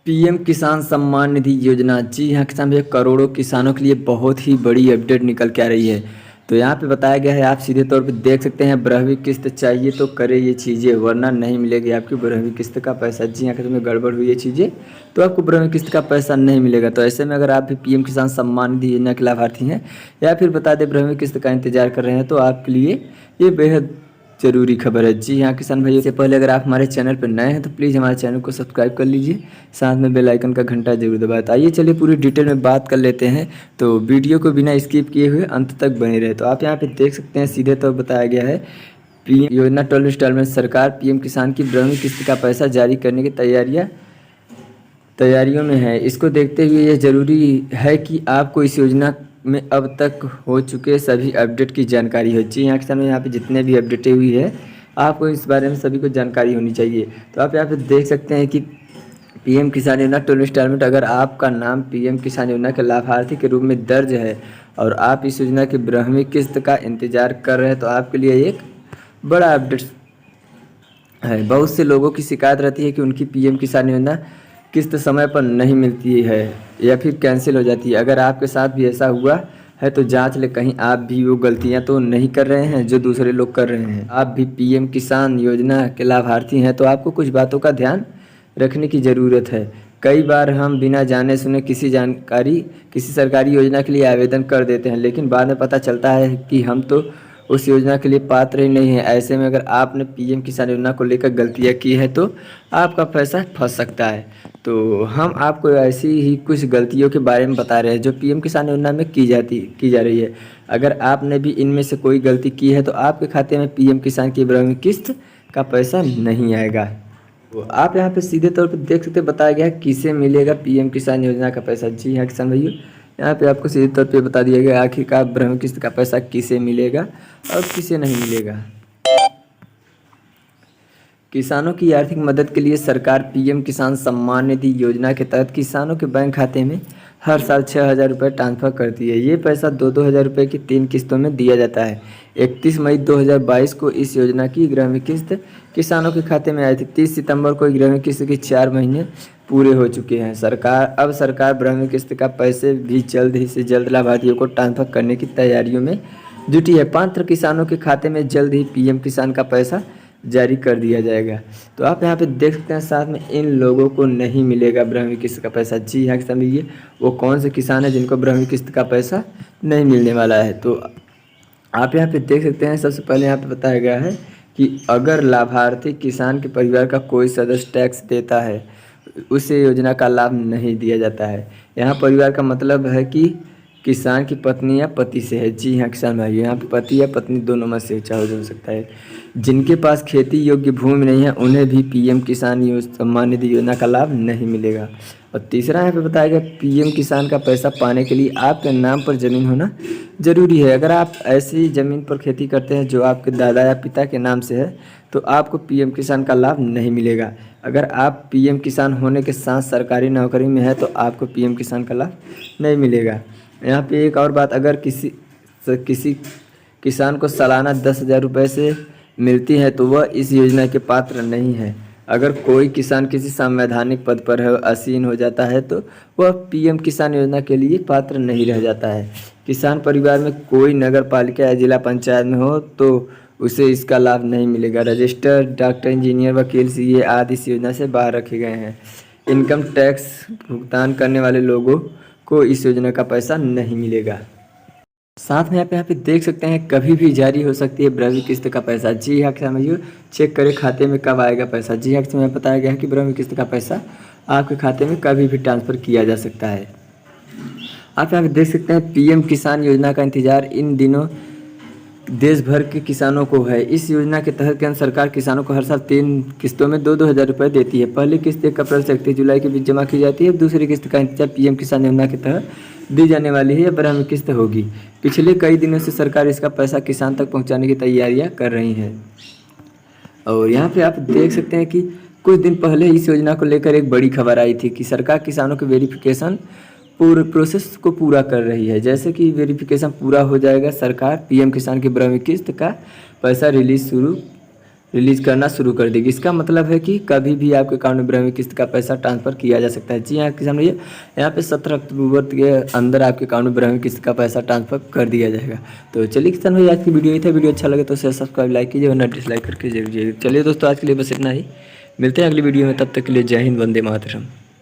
PM किसान सम्मान निधि योजना। जी हाँ किसान भैया, करोड़ों किसानों के लिए बहुत ही बड़ी अपडेट निकल के आ रही है। तो यहाँ पे बताया गया है, आप सीधे तौर पे देख सकते हैं, 12वीं किस्त चाहिए तो करे ये चीज़ें वरना नहीं मिलेगी आपकी 12वीं किस्त का पैसा। जी हाँ, अगर में गड़बड़ हुई ये चीज़ें तो आपको 12वीं किस्त का पैसा नहीं मिलेगा। तो ऐसे में अगर आप भी पीएम किसान सम्मान निधि योजना के लाभार्थी हैं या फिर बता दें 12वीं किस्त का इंतजार कर रहे हैं तो आपके लिए ये बेहद जरूरी खबर है। जी हाँ किसान भाई, इससे पहले अगर आप हमारे चैनल पर नए हैं तो प्लीज़ हमारे चैनल को सब्सक्राइब कर लीजिए, साथ में बेल आइकन का घंटा जरूर दबाएं। तो आइए चलिए पूरी डिटेल में बात कर लेते हैं, तो वीडियो को बिना स्किप किए हुए अंत तक बने रहे। तो आप यहाँ पे देख सकते हैं, सीधे तौर बताया गया है पीएम योजना 12 इंस्टॉलमेंट। सरकार पीएम किसान की 12वीं किस्त का पैसा जारी करने की तैयारियों में है। इसको देखते हुए यह जरूरी है कि आपको इस योजना में अब तक हो चुके सभी अपडेट की जानकारी हो। जी यहाँ के सामने यहाँ पे जितने भी अपडेटें हुई है आपको इस बारे में सभी को जानकारी होनी चाहिए। तो आप यहाँ पे देख सकते हैं कि पीएम किसान योजना 12 इंस्टॉलमेंट, अगर आपका नाम पीएम किसान योजना के लाभार्थी के रूप में दर्ज है और आप इस योजना की 12वीं किस्त का इंतजार कर रहे हैं तो आपके लिए एक बड़ा अपडेट है। बहुत से लोगों की शिकायत रहती है कि उनकी पीएम किसान योजना किस्त समय पर नहीं मिलती है या फिर कैंसिल हो जाती है। अगर आपके साथ भी ऐसा हुआ है तो जांच ले, कहीं आप भी वो गलतियां तो नहीं कर रहे हैं जो दूसरे लोग कर रहे हैं। आप भी पीएम किसान योजना के लाभार्थी हैं तो आपको कुछ बातों का ध्यान रखने की ज़रूरत है। कई बार हम बिना जाने सुने किसी सरकारी योजना के लिए आवेदन कर देते हैं, लेकिन बाद में पता चलता है कि हम तो उस योजना के लिए पात्र ही नहीं है। ऐसे में अगर आपने पीएम किसान योजना को लेकर गलतियां की है तो आपका पैसा फंस सकता है। तो हम आपको ऐसी ही कुछ गलतियों के बारे में बता रहे हैं जो पीएम किसान योजना में की जा रही है। अगर आपने भी इनमें से कोई गलती की है तो आपके खाते में पीएम किसान की 12वीं किस्त का पैसा नहीं आएगा। तो आप यहाँ पे सीधे तौर पे देख सकते, बताया गया है किसे मिलेगा पीएम किसान योजना का पैसा। जी हाँ किसान भाइयों, यहाँ पे आपको सीधे तौर पे बता दिया गया आखिरकार 12वीं किस्त का पैसा किसे मिलेगा और किसे नहीं मिलेगा। किसानों की आर्थिक मदद के लिए सरकार पीएम किसान सम्मान निधि योजना के तहत किसानों के बैंक खाते में हर साल 6,000 रुपये ट्रांसफ़र करती है। ये पैसा 2-2 हज़ार रुपये की 3 किस्तों में दिया जाता है। 31 मई 2022 को इस योजना की 11वीं किस्त किसानों के खाते में आई थी। 30 सितंबर को 11वीं किस्त के 4 महीने पूरे हो चुके हैं। सरकार 12वीं किस्त का पैसे भी जल्द ही से जल्द लाभार्थियों को ट्रांसफ़र करने की तैयारियों में जुटी है। पात्र किसानों के खाते में जल्द ही पीएम किसान का पैसा जारी कर दिया जाएगा। तो आप यहाँ पे देख सकते हैं, साथ में इन लोगों को नहीं मिलेगा 12वीं किस्त का पैसा। जी हाँ समझिए, वो कौन से किसान है जिनको 12वीं किस्त का पैसा नहीं मिलने वाला है। तो आप यहाँ पे देख सकते हैं, सबसे पहले यहाँ पे बताया गया है कि अगर लाभार्थी किसान के परिवार का कोई सदस्य टैक्स देता है उसे योजना का लाभ नहीं दिया जाता है। यहाँ परिवार का मतलब है कि किसान की पत्नी या पति से है। जी हाँ किसान भाई, यहाँ पे पति या पत्नी दोनों में से चाहे हो सकता है। जिनके पास खेती योग्य भूमि नहीं है उन्हें भी पीएम किसान सम्मान निधि योजना का लाभ नहीं मिलेगा। और तीसरा यहाँ पे बताया गया, पीएम किसान का पैसा पाने के लिए आपके नाम पर ज़मीन होना जरूरी है। अगर आप ऐसी ज़मीन पर खेती करते हैं जो आपके दादा या पिता के नाम से है तो आपको पीएम किसान का लाभ नहीं मिलेगा। अगर आप पीएम किसान होने के साथ सरकारी नौकरी में है तो आपको पीएम किसान का लाभ नहीं मिलेगा। यहाँ पे एक और बात, अगर किसी किसान को सालाना 10,000 रुपये से मिलती है तो वह इस योजना के पात्र नहीं है। अगर कोई किसान किसी संवैधानिक पद पर है, आसीन हो जाता है तो वह पीएम किसान योजना के लिए पात्र नहीं रह जाता है। किसान परिवार में कोई नगर पालिका या जिला पंचायत में हो तो उसे इसका लाभ नहीं मिलेगा। रजिस्टर डॉक्टर, इंजीनियर, वकील, सीए आदि इस योजना से बाहर रखे गए हैं। इनकम टैक्स भुगतान करने वाले लोगों को इस योजना का पैसा नहीं मिलेगा। साथ में आप यहाँ पे देख सकते हैं, कभी भी जारी हो सकती है 12वीं किस्त का पैसा। जी हाँ समझिए, चेक करें खाते में कब आएगा पैसा। जी हाँ समय बताया गया है कि 12वीं किस्त का पैसा आपके खाते में कभी भी ट्रांसफ़र किया जा सकता है। आप यहाँ पे देख सकते हैं, पीएम किसान योजना का इंतजार इन दिनों देश भर के किसानों को है। इस योजना के तहत केंद्र सरकार किसानों को हर साल 3 किस्तों में 2-2 हज़ार रुपये देती है। पहली किस्त 1 अप्रैल से 31 जुलाई के बीच जमा की जाती है। दूसरी किस्त का इंतजार पीएम किसान योजना के तहत दी जाने वाली है। 12वीं किस्त होगी। पिछले कई दिनों से सरकार इसका पैसा किसान तक पहुंचाने की तैयारियां कर रही है। और यहाँ पे आप देख सकते हैं कि कुछ दिन पहले इस योजना को लेकर एक बड़ी खबर आई थी कि सरकार किसानों के वेरिफिकेशन पूरे प्रोसेस को पूरा कर रही है। जैसे कि वेरिफिकेशन पूरा हो जाएगा, सरकार पीएम किसान की 12वीं किस्त का पैसा रिलीज शुरू रिलीज़ करना शुरू कर देगी। इसका मतलब है कि कभी भी आपके अकाउंट में 12वीं किस्त का पैसा ट्रांसफ़र किया जा सकता है। जी हाँ किसान भैया, यहाँ पे 17 अक्टूबर के अंदर आपके अकाउंट में 12वीं किस्त का पैसा ट्रांसफ़र कर दिया जाएगा। तो चलिए किसान भैया, आज की वीडियो यही था। वीडियो अच्छा लगे तो शेयर सब्सक्राइब लाइक कीजिए, वरना डिसलाइक करके जरूर। चलिए दोस्तों, आज के लिए बस इतना ही। मिलते हैं अगली वीडियो में, तब तक के लिए जय हिंद, वंदे मातरम।